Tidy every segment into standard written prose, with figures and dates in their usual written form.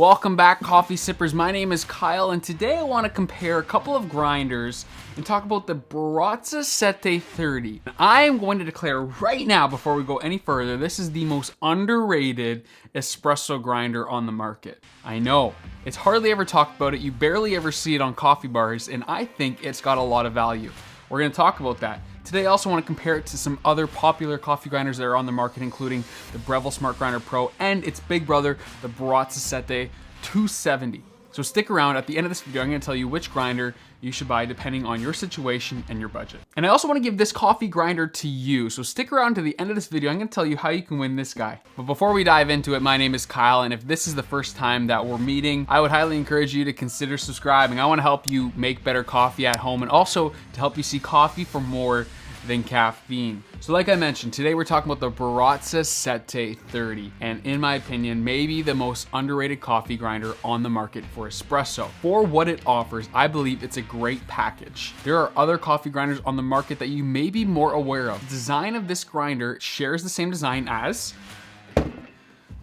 Welcome back, coffee sippers. My name is Kyle, and today I want to compare a couple of grinders and talk about the Baratza Sette 30. I am going to declare right now, before we go any further, this is the most underrated espresso grinder on the market. I know, it's hardly ever talked about it, you barely ever see it on coffee bars, and I think it's got a lot of value. We're going to talk about that. Today I also want to compare it to some other popular coffee grinders that are on the market, including the Breville Smart Grinder Pro and its big brother, the Baratza Sette 270. So stick around. At the end of this video, I'm going to tell you which grinder you should buy depending on your situation and your budget. And I also want to give this coffee grinder to you. So stick around to the end of this video. I'm going to tell you how you can win this guy. But before we dive into it, my name is Kyle, and if this is the first time that we're meeting, I would highly encourage you to consider subscribing. I want to help you make better coffee at home and also to help you see coffee for more than caffeine. So like I mentioned, today we're talking about the Baratza Sette 30, and in my opinion, maybe the most underrated coffee grinder on the market for espresso. For what it offers, I believe it's a great package. There are other coffee grinders on the market that you may be more aware of. The design of this grinder shares the same design as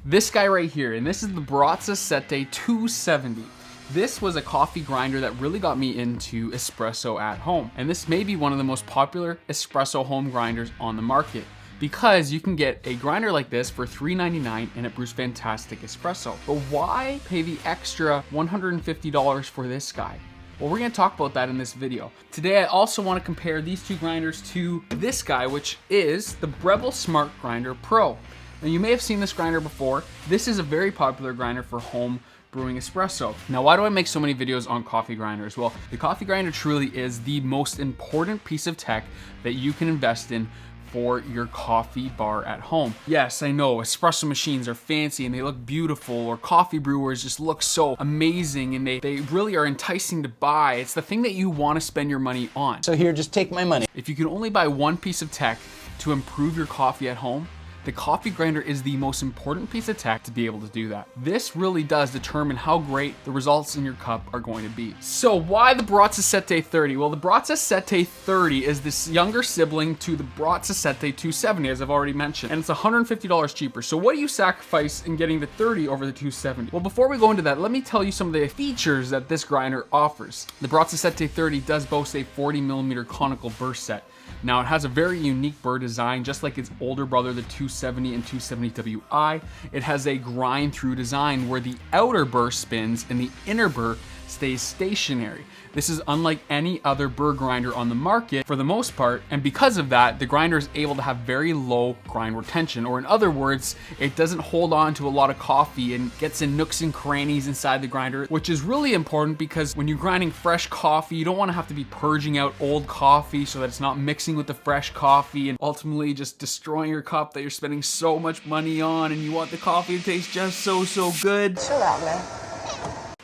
this guy right here, and this is the Baratza Sette 270. This was a coffee grinder that really got me into espresso at home. And this may be one of the most popular espresso home grinders on the market because you can get a grinder like this for $3.99 and it brews fantastic espresso. But why pay the extra $150 for this guy? Well, we're gonna talk about that in this video. Today, I also wanna compare these two grinders to this guy, which is the Breville Smart Grinder Pro. Now, you may have seen this grinder before. This is a very popular grinder for home brewing espresso. Now, why do I make so many videos on coffee grinders? Well, the coffee grinder truly is the most important piece of tech that you can invest in for your coffee bar at home. Yes, I know espresso machines are fancy and they look beautiful, or coffee brewers just look so amazing and they really are enticing to buy. It's the thing that you want to spend your money on. So here, just take my money. If you can only buy one piece of tech to improve your coffee at home, the coffee grinder is the most important piece of tech to be able to do that. This really does determine how great the results in your cup are going to be. So why the Baratza Sette 30? Well, the Baratza Sette 30 is this younger sibling to the Baratza Sette 270, as I've already mentioned, and it's $150 cheaper. So what do you sacrifice in getting the 30 over the 270? Well, before we go into that, let me tell you some of the features that this grinder offers. The Baratza Sette 30 does boast a 40mm conical burr set. Now, it has a very unique burr design, just like its older brother, the 270 and 270WI. It has a grind through design where the outer burr spins and the inner burr stays stationary. This is unlike any other burr grinder on the market for the most part, and because of that, the grinder is able to have very low grind retention, or in other words, it doesn't hold on to a lot of coffee and gets in nooks and crannies inside the grinder, which is really important because when you're grinding fresh coffee, you don't want to have to be purging out old coffee so that it's not mixing with the fresh coffee and ultimately just destroying your cup that you're spending so much money on, and you want the coffee to taste just so good. Chill out, man.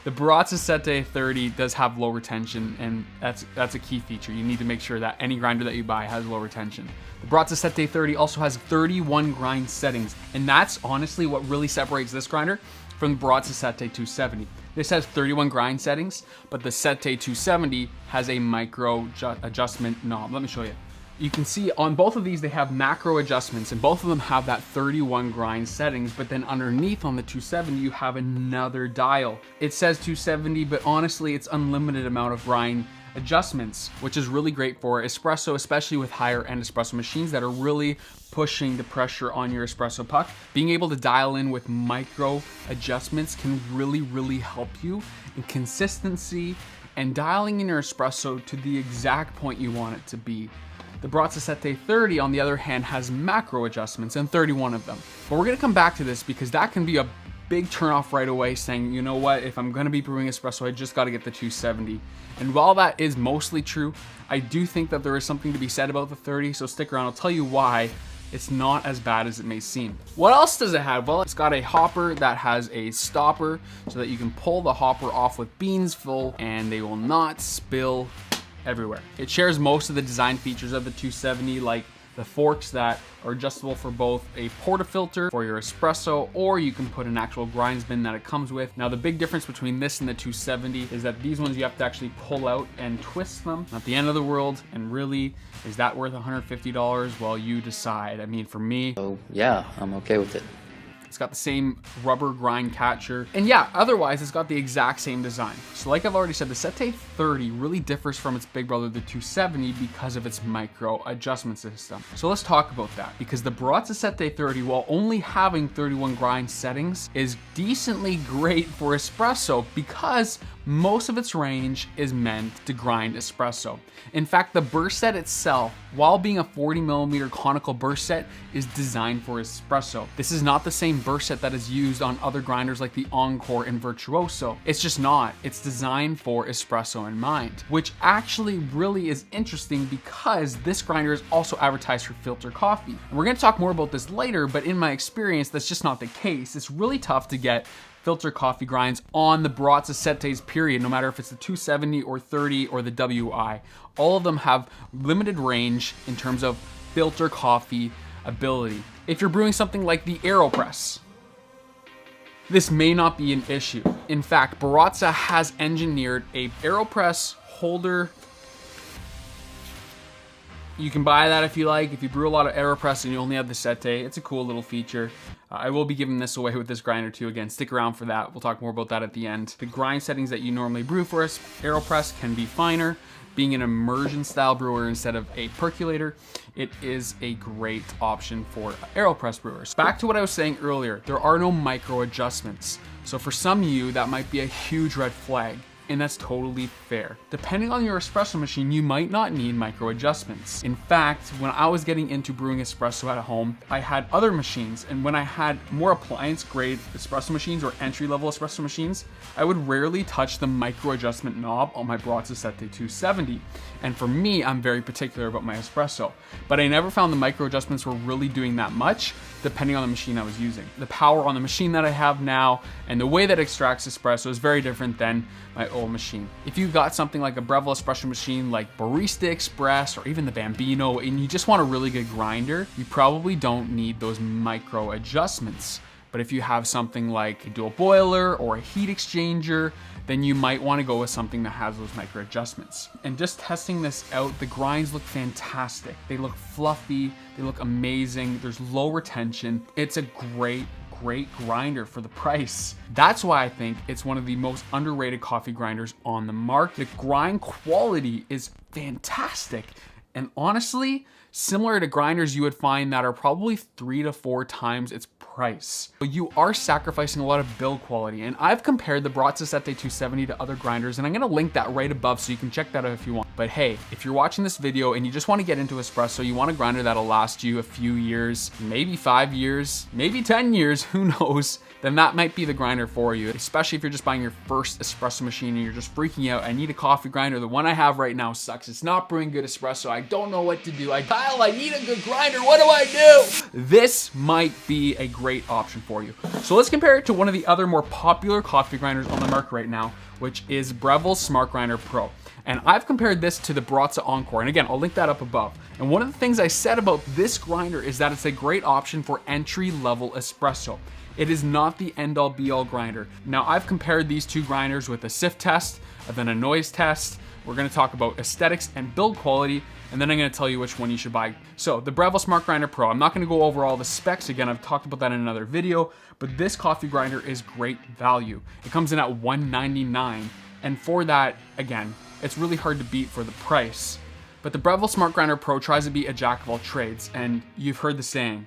The Baratza Sette 30 does have low retention, and that's a key feature. You need to make sure that any grinder that you buy has low retention. The Baratza Sette 30 also has 31 grind settings, and that's honestly what really separates this grinder from the Baratza Sette 270. This has 31 grind settings, but the Sette 270 has a micro adjustment knob. Let me show you. You can see on both of these, they have macro adjustments, and both of them have that 31 grind settings, but then underneath on the 270, you have another dial. It says 270, but honestly, it's unlimited amount of grind adjustments, which is really great for espresso, especially with higher end espresso machines that are really pushing the pressure on your espresso puck. Being able to dial in with micro adjustments can really help you in consistency and dialing in your espresso to the exact point you want it to be. The Baratza Sette 30, on the other hand, has macro adjustments, and 31 of them. But we're gonna come back to this because that can be a big turnoff right away, saying, you know what, if I'm gonna be brewing espresso, I just gotta get the 270. And while that is mostly true, I do think that there is something to be said about the 30, so stick around, I'll tell you why it's not as bad as it may seem. What else does it have? Well, it's got a hopper that has a stopper so that you can pull the hopper off with beans full and they will not spill everywhere. It shares most of the design features of the 270, like the forks that are adjustable for both a portafilter for your espresso, or you can put an actual grinds bin that it comes with. Now, the big difference between this and the 270 is that these ones you have to actually pull out and twist them. Not the end of the world, and really, is that worth $150? Well, you decide. I mean, for me, So yeah, I'm okay with it. It's got the same rubber grind catcher. And yeah, otherwise it's got the exact same design. So like I've already said, the Sette 30 really differs from its big brother, the 270, because of its micro adjustment system. So let's talk about that, because the Baratza Sette 30, while only having 31 grind settings, is decently great for espresso because most of its range is meant to grind espresso. In fact, the burst set itself, while being a 40mm conical burst set, is designed for espresso. This is not the same burst set that is used on other grinders like the Encore and Virtuoso. It's just not. It's designed for espresso in mind, which actually really is interesting because this grinder is also advertised for filter coffee. And we're gonna talk more about this later, but in my experience, that's just not the case. It's really tough to get filter coffee grinds on the Baratza Sette's period, no matter if it's the 270 or 30 or the WI. All of them have limited range in terms of filter coffee ability. If you're brewing something like the AeroPress, this may not be an issue. In fact, Baratza has engineered a AeroPress holder. You can buy that if you like. If you brew a lot of AeroPress and you only have the Sette, it's a cool little feature. I will be giving this away with this grinder too. Again, stick around for that. We'll talk more about that at the end. The grind settings that you normally brew for us, AeroPress, can be finer. Being an immersion style brewer instead of a percolator, it is a great option for AeroPress brewers. Back to what I was saying earlier, there are no micro adjustments. So for some of you, that might be a huge red flag. And that's totally fair. Depending on your espresso machine, you might not need micro adjustments. In fact, when I was getting into brewing espresso at home, I had other machines, and when I had more appliance grade espresso machines or entry level espresso machines, I would rarely touch the micro adjustment knob on my Baratza Sette 270. And for me, I'm very particular about my espresso, but I never found the micro adjustments were really doing that much, depending on the machine I was using. The power on the machine that I have now and the way that it extracts espresso is very different than my old machine. If you got something like a Breville espresso machine like Barista Express or even the Bambino, and you just want a really good grinder, you probably don't need those micro adjustments. But if you have something like a dual boiler or a heat exchanger, then you might want to go with something that has those micro adjustments. And just testing this out, the grinds look fantastic. They look fluffy, they look amazing, there's low retention. It's a great grinder for the price. That's why I think it's one of the most underrated coffee grinders on the market. The grind quality is fantastic. And honestly, similar to grinders you would find that are probably 3 to 4 times its price. But you are sacrificing a lot of build quality. And I've compared the Baratza Sette 270 to other grinders, and I'm gonna link that right above so you can check that out if you want. But hey, if you're watching this video and you just wanna get into espresso, you want a grinder that'll last you a few years, maybe 5 years, maybe 10 years, who knows, then that might be the grinder for you, especially if you're just buying your first espresso machine and you're just freaking out. I need a coffee grinder. The one I have right now sucks. It's not brewing good espresso. I don't know what to do. Kyle, I need a good grinder. What do I do? This might be a great option for you. So let's compare it to one of the other more popular coffee grinders on the market right now, which is Breville Smart Grinder Pro. And I've compared this to the Baratza Encore. And again, I'll link that up above. And one of the things I said about this grinder is that it's a great option for entry-level espresso. It is not the end-all be-all grinder. Now, I've compared these two grinders with a sift test, then a noise test. We're gonna talk about aesthetics and build quality, and then I'm gonna tell you which one you should buy. So the Breville Smart Grinder Pro, I'm not gonna go over all the specs again, I've talked about that in another video, but this coffee grinder is great value. It comes in at $199, and for that, again, it's really hard to beat for the price. But the Breville Smart Grinder Pro tries to be a jack of all trades, and you've heard the saying,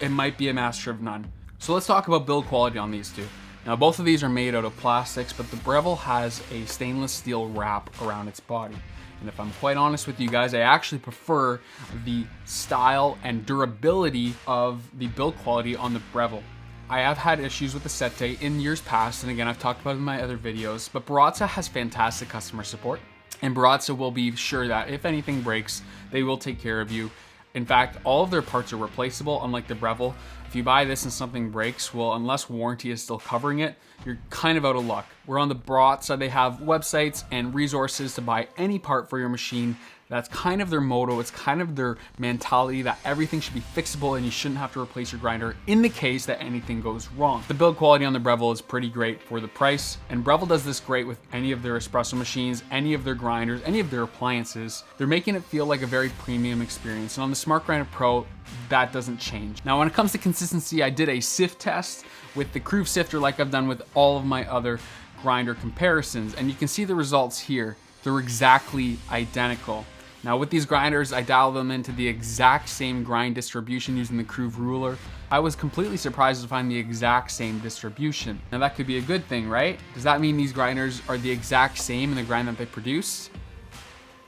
it might be a master of none. So let's talk about build quality on these two. Now, both of these are made out of plastics, but the Breville has a stainless steel wrap around its body. And if I'm quite honest with you guys, I actually prefer the style and durability of the build quality on the Breville. I have had issues with the Sette in years past, and again, I've talked about it in my other videos, but Baratza has fantastic customer support, and Baratza will be sure that if anything breaks, they will take care of you. In fact, all of their parts are replaceable, unlike the Breville. If you buy this and something breaks, well, unless warranty is still covering it, you're kind of out of luck. Where on the Baratza, they have websites and resources to buy any part for your machine. That's kind of their motto. It's kind of their mentality that everything should be fixable and you shouldn't have to replace your grinder in the case that anything goes wrong. The build quality on the Breville is pretty great for the price, and Breville does this great with any of their espresso machines, any of their grinders, any of their appliances. They're making it feel like a very premium experience, and on the Smart Grinder Pro, that doesn't change. Now, when it comes to consistency, I did a sift test with the Crew sifter like I've done with all of my other grinder comparisons, and you can see the results here. They're exactly identical. Now with these grinders, I dialed them into the exact same grind distribution using the Crew ruler. I was completely surprised to find the exact same distribution. Now that could be a good thing, right? Does that mean these grinders are the exact same in the grind that they produce?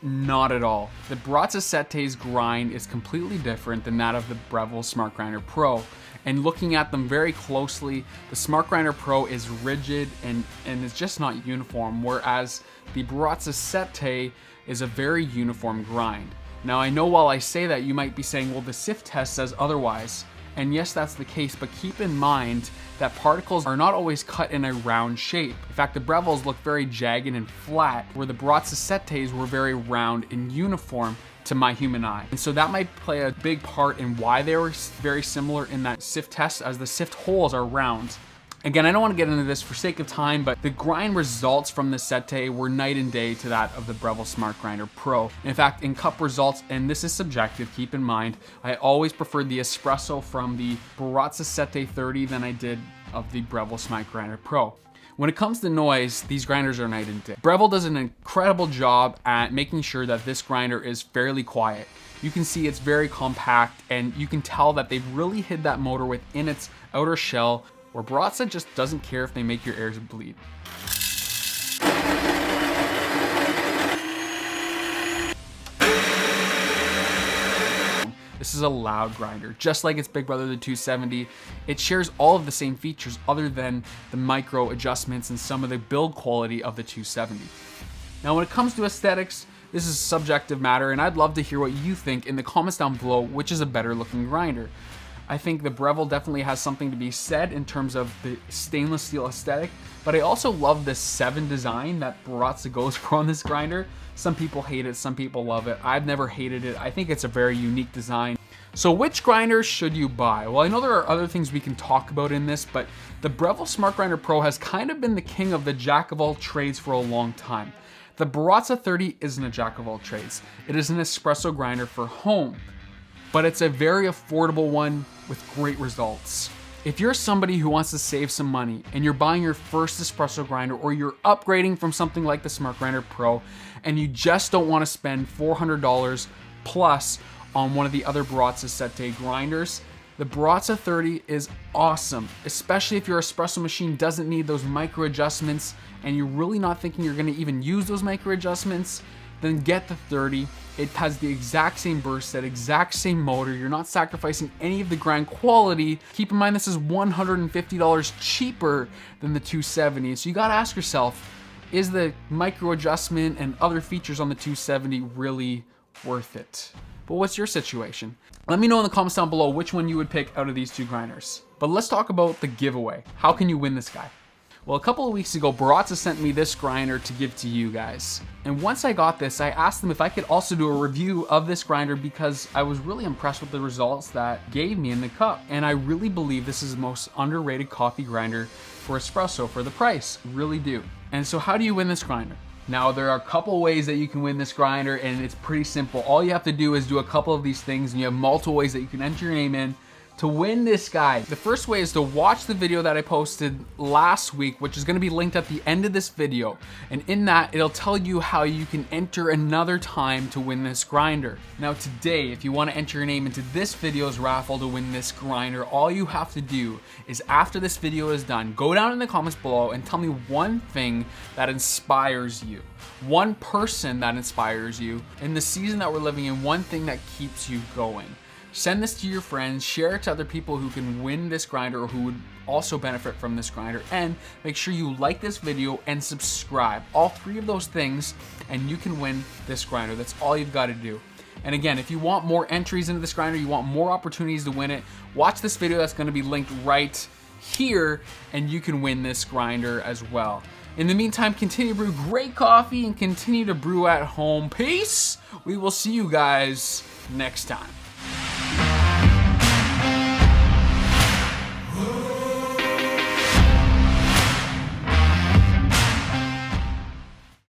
Not at all. The Baratza Sette's grind is completely different than that of the Breville Smart Grinder Pro. And looking at them very closely, the Smart Grinder Pro is rigid and is just not uniform, whereas the Baratza Sette is a very uniform grind. Now I know while I say that, you might be saying, well, the sift test says otherwise. And yes, that's the case, but keep in mind that particles are not always cut in a round shape. In fact, the Brevilles look very jagged and flat, where the Baratza Settes were very round and uniform to my human eye. And so that might play a big part in why they were very similar in that sift test, as the sift holes are round. Again, I don't want to get into this for sake of time, but the grind results from the Sette were night and day to that of the Breville Smart Grinder Pro. In fact, in cup results, and this is subjective, keep in mind, I always preferred the Espresso from the Baratza Sette 30 than I did of the Breville Smart Grinder Pro. When it comes to noise, these grinders are night and day. Breville does an incredible job at making sure that this grinder is fairly quiet. You can see it's very compact, and you can tell that they've really hid that motor within its outer shell, where Baratza just doesn't care if they make your ears bleed. This is a loud grinder, just like its big brother, the 270. It shares all of the same features other than the micro adjustments and some of the build quality of the 270. Now, when it comes to aesthetics, this is a subjective matter, and I'd love to hear what you think in the comments down below, which is a better looking grinder. I think the Breville definitely has something to be said in terms of the stainless steel aesthetic, but I also love the 7 design that Baratza goes for on this grinder. Some people hate it, some people love it. I've never hated it. I think it's a very unique design. So which grinder should you buy? Well, I know there are other things we can talk about in this, but the Breville Smart Grinder Pro has kind of been the king of the jack of all trades for a long time. The Baratza 30 isn't a jack of all trades. It is an espresso grinder for home, but it's a very affordable one with great results. If you're somebody who wants to save some money and you're buying your first espresso grinder, or you're upgrading from something like the Smart Grinder Pro and you just don't want to spend $400 plus on one of the other Baratza Sette grinders, the Baratza 30 is awesome, especially if your espresso machine doesn't need those micro adjustments and you're really not thinking you're going to even use those micro adjustments. Then get the 30. It has the exact same burst set, exact same motor. You're not sacrificing any of the grind quality. Keep in mind, this is $150 cheaper than the 270. So you gotta ask yourself, is the micro adjustment and other features on the 270 really worth it? But what's your situation? Let me know in the comments down below which one you would pick out of these two grinders. But let's talk about the giveaway. How can you win this guy? Well, a couple of weeks ago, Baratza sent me this grinder to give to you guys. And once I got this, I asked them if I could also do a review of this grinder because I was really impressed with the results that gave me in the cup. And I really believe this is the most underrated coffee grinder for espresso for the price, really do. And so how do you win this grinder? Now, there are a couple ways that you can win this grinder, and it's pretty simple. All you have to do is do a couple of these things, and you have multiple ways that you can enter your name in to win this guy. The first way is to watch the video that I posted last week, which is going to be linked at the end of this video. And in that, it'll tell you how you can enter another time to win this grinder. Now today, if you want to enter your name into this video's raffle to win this grinder, all you have to do is, after this video is done, go down in the comments below and tell me one thing that inspires you. One person that inspires you in the season that we're living in, one thing that keeps you going. Send this to your friends, share it to other people who can win this grinder or who would also benefit from this grinder, and make sure you like this video and subscribe. All 3 of those things, and you can win this grinder. That's all you've got to do. And again, if you want more entries into this grinder, you want more opportunities to win it, watch this video that's going to be linked right here, and you can win this grinder as well. In the meantime, continue to brew great coffee and continue to brew at home. Peace! We will see you guys next time.